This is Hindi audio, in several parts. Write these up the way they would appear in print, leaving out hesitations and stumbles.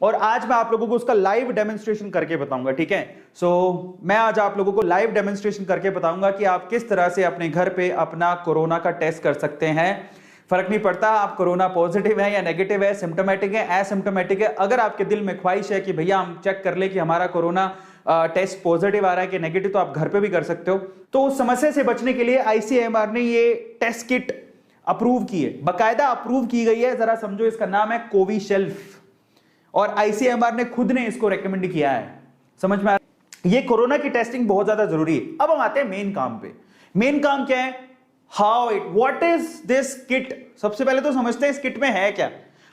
और आज मैं आप लोगों को उसका लाइव डेमोन्स्ट्रेशन करके बताऊंगा, ठीक है। मैं आज आप लोगों को लाइव डेमोन्स्ट्रेशन करके बताऊंगा कि आप किस तरह से अपने घर पे अपना कोरोना का टेस्ट कर सकते हैं। फर्क नहीं पड़ता आप कोरोना पॉजिटिव है या नेगेटिव है, सिम्टोमेटिक है, एसिम्टोमेटिक है। अगर आपके दिल में ख्वाहिश है कि भैया हम चेक कर ले कि हमारा कोरोना टेस्ट पॉजिटिव आ रहा है कि नेगेटिव, तो आप घर पे भी कर सकते हो। तो उस समस्या से बचने के लिए आईसीएमआर ने ये टेस्ट किट अप्रूव की है, बाकायदा अप्रूव की गई है। जरा समझो, इसका नाम है कोविशील्ड और आईसीएमआर ने खुद ने इसको रेकमेंड किया है। समझ में आ रहा है? ये कोरोना की टेस्टिंग बहुत ज्यादा जरूरी है। अब हम आते हैं मेन काम पे। मेन काम क्या है? How it, what is this kit. सबसे पहले तो समझते हैं इस किट में है क्या।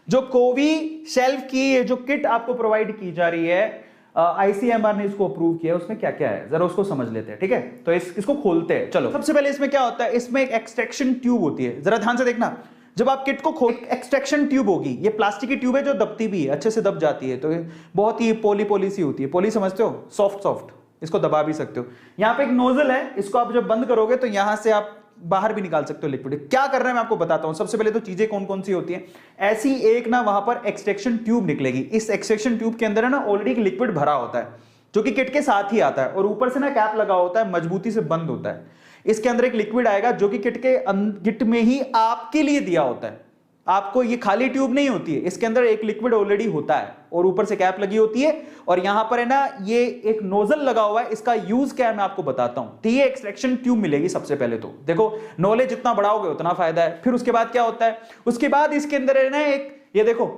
जो कोविशील्ड की जो किट आपको प्रोवाइड की जा रही है, आईसीएमआर ने इसको अप्रूव किया है, उसमें क्या क्या है जरा उसको समझ लेते हैं, ठीक है। तो इसको खोलते हैं। चलो, सबसे पहले इसमें क्या होता है, इसमें एक एक्सट्रैक्शन ट्यूब होती है। जरा ध्यान से देखना, जब आप किट को खोल, एक्सट्रैक्शन ट्यूब होगी, ये प्लास्टिक की ट्यूब है जो दबती भी है, अच्छे से दब जाती है। तो बहुत ही पोली सी होती है। पोली समझते हो, सॉफ्ट, इसको दबा भी सकते हो। यहाँ पे एक नोजल है, इसको आप जब बंद करोगे तो यहां से आप बाहर भी निकाल सकते हो लिक्विड। क्या करना है मैं आपको बताता हूं। सबसे पहले तो चीजें कौन कौन सी होती हैं। ऐसी एक ना वहां पर एक्सट्रैक्शन ट्यूब निकलेगी। इस एक्सट्रैक्शन ट्यूब के अंदर है ना ऑलरेडी एक लिक्विड भरा होता है जो कि किट के साथ ही आता है, और ऊपर से ना कैप लगा होता है, मजबूती से बंद होता है। इसके अंदर एक लिक्विड आएगा जो कि किट में ही आपके लिए दिया होता है। आपको ये खाली ट्यूब नहीं होती है, इसके अंदर एक लिक्विड ऑलरेडी होता है और ऊपर से कैप लगी होती है। और यहां पर है ना ये एक नोजल लगा हुआ है। इसका यूज क्या है मैं आपको बताता हूं। तो ये एक्सट्रैक्शन ट्यूब मिलेगी। सबसे पहले तो देखो, नॉलेज जितना बढ़ाओगे उतना फायदा है। फिर उसके बाद क्या होता है, उसके बाद इसके अंदर है ना एक, ये देखो,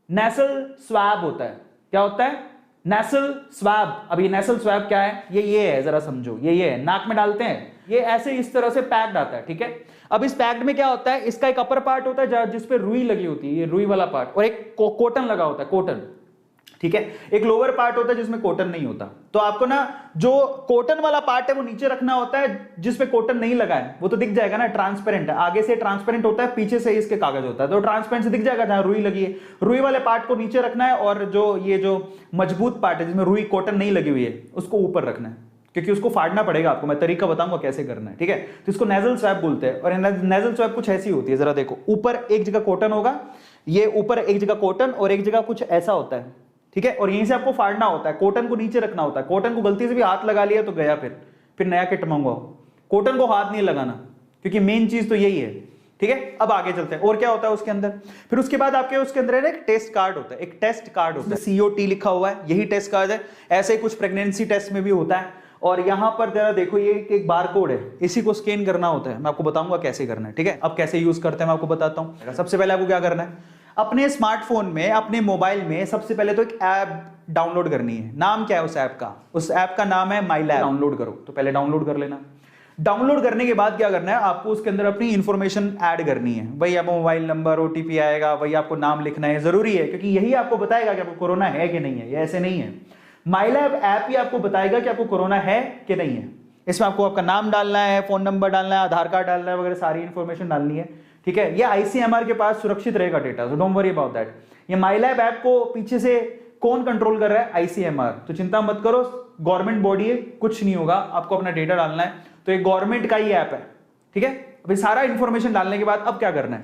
नेसल स्वैब होता है। क्या होता है? Nasal swab. अब ये नेसल स्वैब क्या है, ये है, जरा समझो। ये है, नाक में डालते हैं, ये ऐसे इस तरह से पैक्ड आता है, ठीक है। अब इस पैक्ड में क्या होता है, इसका एक अपर पार्ट होता है जिस पे रुई लगी होती है, ये रुई वाला पार्ट, और एक कॉटन लगा होता है, कॉटन, ठीक है। एक लोअर पार्ट होता है जिसमें कॉटन नहीं होता। तो आपको ना जो कॉटन वाला पार्ट है वो नीचे रखना होता है, जिसपे कॉटन नहीं लगा है वो तो दिख जाएगा ना, ट्रांसपेरेंट है, आगे से ट्रांसपेरेंट होता है, पीछे से इसके कागज होता है, तो ट्रांसपेरेंट से दिख जाएगा जहां रुई लगी है। रुई वाले पार्ट को नीचे रखना है, और ये जो मजबूत पार्ट है जिसमें रुई कॉटन नहीं लगी हुई है उसको ऊपर रखना है, क्योंकि उसको फाड़ना पड़ेगा आपको। मैं तरीका बताऊंगा कैसे करना है, ठीक है। तो इसको नेजल स्वैब बोलते हैं। और नेजल स्वैब कुछ ऐसी होती है, जरा देखो, ऊपर एक जगह कॉटन होगा, ये ऊपर एक जगह कॉटन और एक जगह कुछ ऐसा होता है, ठीक है। और यहीं से आपको फाड़ना होता है, कॉटन को नीचे रखना होता है। कॉटन को गलती से भी हाथ लगा लिया तो गया, फिर नया किट मंगवाओ। कॉटन को हाथ नहीं लगाना, क्योंकि मेन चीज तो यही है, ठीक है। अब आगे चलते हैं, और क्या होता है उसके अंदर। फिर उसके बाद आपके उसके अंदर एक टेस्ट कार्ड होता है, एक टेस्ट कार्ड होता है, COT लिखा हुआ है, यही टेस्ट कार्ड है। ऐसे ही कुछ प्रेगनेंसी टेस्ट में भी होता है। और यहां पर जरा देखो, ये एक बार कोड है, इसी को स्कैन करना होता है। मैं आपको बताऊंगा कैसे करना है, ठीक है। अब कैसे यूज करते हैं मैं आपको बताता हूं। सबसे पहले आपको क्या करना है, अपने स्मार्टफोन में, अपने मोबाइल में सबसे पहले तो एक ऐप डाउनलोड करनी है। नाम क्या है उस ऐप का? उस ऐप का नाम है माईलैब। डाउनलोड करो, तो पहले डाउनलोड कर लेना। डाउनलोड करने के बाद क्या करना है, आपको उसके अंदर अपनी इंफॉर्मेशन ऐड करनी है। वही आपको मोबाइल नंबर, OTP आएगा, वही आपको नाम लिखना है, जरूरी है, क्योंकि यही आपको बताएगा कि आपको कोरोना है कि नहीं है। ये ऐसे नहीं है, माईलैब ऐप ही आपको बताएगा कि आपको कोरोना है कि नहीं है। इसमें आपको आपका नाम डालना है, फोन नंबर डालना है, आधार कार्ड डालना है, वगैरह सारी इंफॉर्मेशन डालनी है, ठीक है। ये आईसीएमआर के पास सुरक्षित रहेगा data, so don't worry about that. ये माईलैब ऐप को पीछे से कौन कंट्रोल कर रहा है? आईसीएमआर। तो चिंता मत करो, गवर्नमेंट बॉडी है, कुछ नहीं होगा, आपको अपना डेटा डालना है। तो ये गवर्नमेंट का ही ऐप है, ठीक है। अभी सारा इंफॉर्मेशन डालने के बाद अब क्या करना है,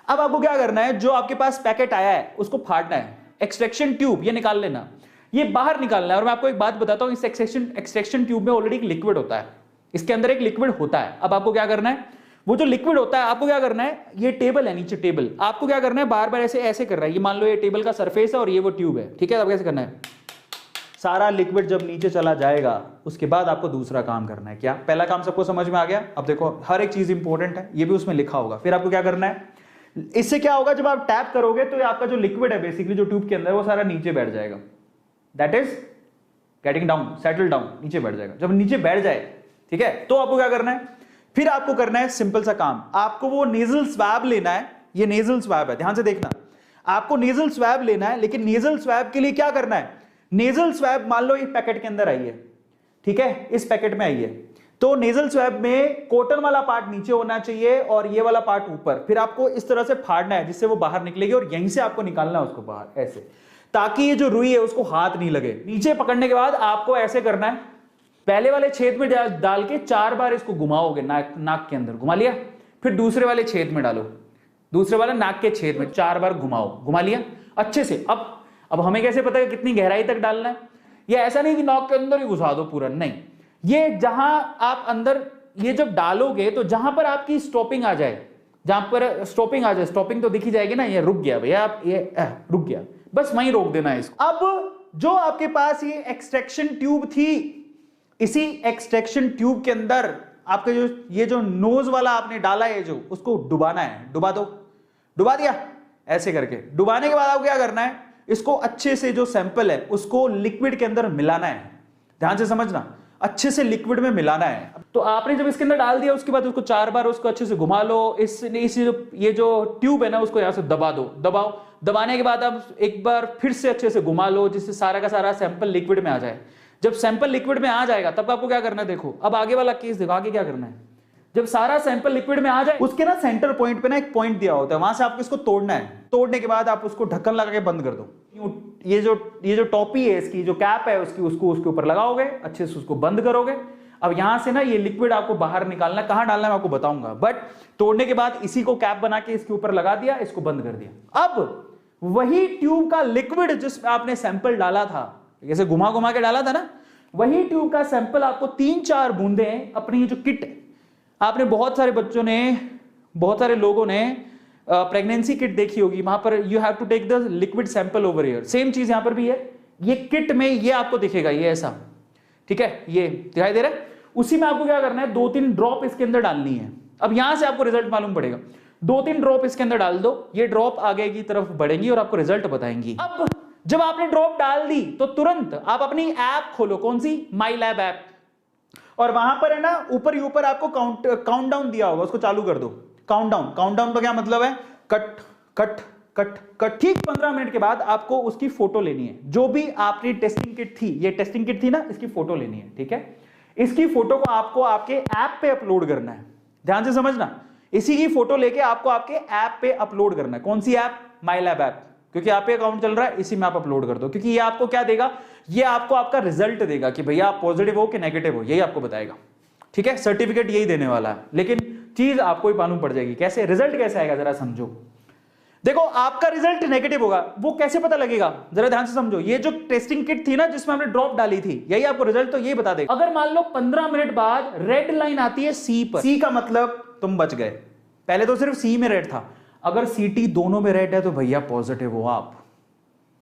अब आपको क्या करना है, जो आपके पास पैकेट आया है उसको फाड़ना है। एक्सट्रैक्शन ट्यूब ये निकाल लेना, ये बाहर निकालना है। और मैं आपको एक बात बताता हूं, इस एक्सट्रैक्शन ट्यूब में ऑलरेडी एक लिक्विड होता है, इसके अंदर एक लिक्विड होता है। अब आपको क्या करना है, वो जो लिक्विड होता है आपको क्या करना है, ये टेबल है नीचे, टेबल आपको क्या करना है, बार बार ऐसे ऐसे कर रहा है। ये मान लो ये टेबल का सरफेस है और ये वो ट्यूब है, ठीक है। अब कैसे करना है, सारा लिक्विड जब नीचे चला जाएगा उसके बाद आपको दूसरा काम करना है। क्या? पहला काम सबको समझ में आ गया। अब देखो, हर एक चीज इंपॉर्टेंट है, ये भी उसमें लिखा होगा। फिर आपको क्या करना है, इससे क्या होगा, जब आप टैप करोगे तो आपका जो लिक्विड है बेसिकली जो ट्यूब के अंदर, वो सारा नीचे बैठ जाएगा। That is getting down, settle down, नीचे बैठ जाएगा। जब नीचे बैठ जाए, ठीक है, तो आपको क्या करना है, फिर आपको करना है सिंपल सा काम, आपको वो नेजल स्वैब लेना है। ये नेजल स्वैब है, ध्यान से देखना, आपको नेजल स्वैब लेना है। लेकिन नेजल स्वैब के लिए क्या करना है, नेजल स्वैब मान लो एक पैकेट के अंदर आई है, ठीक है, इस पैकेट में आई है, तो नेजल स्वैब में कॉटन वाला पार्ट नीचे होना चाहिए और ये वाला पार्ट ऊपर। फिर आपको इस तरह से फाड़ना है जिससे वो बाहर निकलेगी, और यहीं से आपको निकालना है उसको बाहर, ऐसे, ताकि ये जो रुई है उसको हाथ नहीं लगे। नीचे पकड़ने के बाद आपको ऐसे करना है, पहले वाले छेद में डाल के 4 बार इसको घुमाओगे, नाक के अंदर घुमा लिया। फिर दूसरे वाले छेद में डालो, दूसरे वाले नाक के छेद में 4 बार घुमाओ, घुमा लिया अच्छे से। अब हमें कैसे पता है कितनी गहराई तक डालना है? ये ऐसा नहीं कि नाक के अंदर ही घुसा दो पूरा, नहीं, ये जहां आप अंदर ये जब डालोगे तो जहां पर आपकी स्टॉपिंग आ जाए, जहां पर स्टॉपिंग आ जाए, स्टॉपिंग तो दिखी जाएगी ना, ये रुक गया भैया, आप ये रुक गया, बस वहीं रोक देना है इसको। अब जो आपके पास ये एक्सट्रैक्शन ट्यूब थी, इसी एक्सट्रैक्शन ट्यूब के अंदर आपके जो ये जो नोज वाला आपने डाला है, जो उसको डुबाना है, डुबा दो, डुबा दिया ऐसे करके। डुबाने के बाद आपको क्या करना है, इसको अच्छे से जो सैंपल है उसको लिक्विड के अंदर मिलाना है, ध्यान से समझना, अच्छे से लिक्विड में मिलाना है। तो आपने जब इसके अंदर डाल दिया उसके बाद उसको 4 बार उसको अच्छे से घुमा लो, ये जो ट्यूब है ना उसको यहां से दबा दो, दबाओ, दबाने के बाद आप एक बार फिर से अच्छे से घुमा लो जिससे सारा का सारा सैंपल लिक्विड में आ जाए। जब सैंपल लिक्विड में आ जाएगा तब आपको क्या करना है, देखो अब आगे वाला केस देखो, आगे क्या करना है। जब सारा सैंपल लिक्विड में आ जाए उसके ना सेंटर पॉइंट पे ना एक पॉइंट दिया होता है, वहां से आपको इसको तोड़ना है। तोड़ने के बाद आप उसको ढक्कन लगा के बंद कर दो। ये जो टॉपी है इसकी, जो कैप है उसकी, उसको उसके ऊपर लगाओगे, अच्छे से उसको बंद करोगे। अब यहां से ना ये लिक्विड आपको बाहर निकालना है, कहां डालना है मैं आपको बताऊंगा, बट तोड़ने के बाद इसी को कैप बना के इसके ऊपर लगा दिया, इसको बंद कर दिया। अब वही ट्यूब का लिक्विड जिसमें आपने सैंपल डाला था, जैसे घुमा घुमा के डाला था ना, वही ट्यूब का सैंपल आपको 3-4 बूंदें अपनी जो किट, आपने बहुत सारे बच्चों ने, बहुत सारे लोगों ने प्रेगनेंसी किट देखी होगी, वहां पर you have to take the liquid sample over here, same चीज यहां पर भी है। ये किट में ये आपको दिखेगा, ये ऐसा, ठीक है, ये दिखाई दे रहा है, उसी में आपको क्या करना है, 2-3 ड्रॉप इसके अंदर डालनी है। अब यहां से आपको रिजल्ट मालूम पड़ेगा, 2-3 ड्रॉप इसके अंदर डाल दो, ये ड्रॉप आगे की तरफ बढ़ेंगी और आपको रिजल्ट बताएंगी। अब जब आपने ड्रॉप डाल दी तो तुरंत आप अपनी ऐप खोलो, कौन सी, माई लैब ऐप, और वहां पर है ना ऊपर ही ऊपर आपको काउंटडाउन दिया होगा, उसको चालू कर दो। काउंटडाउन, काउंटडाउन का क्या मतलब है, कट कट कट कट। ठीक 15 मिनट के बाद आपको उसकी फोटो लेनी है, जो भी आपकी टेस्टिंग किट थी, ये टेस्टिंग किट थी ना, इसकी फोटो लेनी है, ठीक है। इसकी फोटो को आपको आपके ऐप पे अपलोड करना है, ध्यान से समझना, इसी की फोटो लेके आपको आपके ऐप पे अपलोड करना है। कौन सी ऐप, माई लैब ऐप, क्योंकि आप पे अकाउंट चल रहा है, इसी में आप अपलोड कर दो, क्योंकि ये आपको क्या देगा, ये आपको आपका रिजल्ट देगा कि भैया आप पॉजिटिव हो कि नेगेटिव हो, यही आपको बताएगा, ठीक है। सर्टिफिकेट यही देने वाला है, लेकिन चीज आपको ही मालूम पड़ जाएगी कैसे, रिजल्ट कैसे आएगा जरा समझो। देखो आपका रिजल्ट नेगेटिव होगा, वो कैसे पता लगेगा, जरा ध्यान से समझो। ये जो टेस्टिंग किट थी ना जिसमें हमने ड्रॉप डाली थी, यही आपको रिजल्ट तो यही बता देगा। अगर मान लो 15 मिनट बाद रेड लाइन आती है सी पर, सी का मतलब तुम बच गए, पहले तो सिर्फ सी में रेड था, अगर सीटी दोनों में रेड है तो भैया पॉजिटिव हो आप।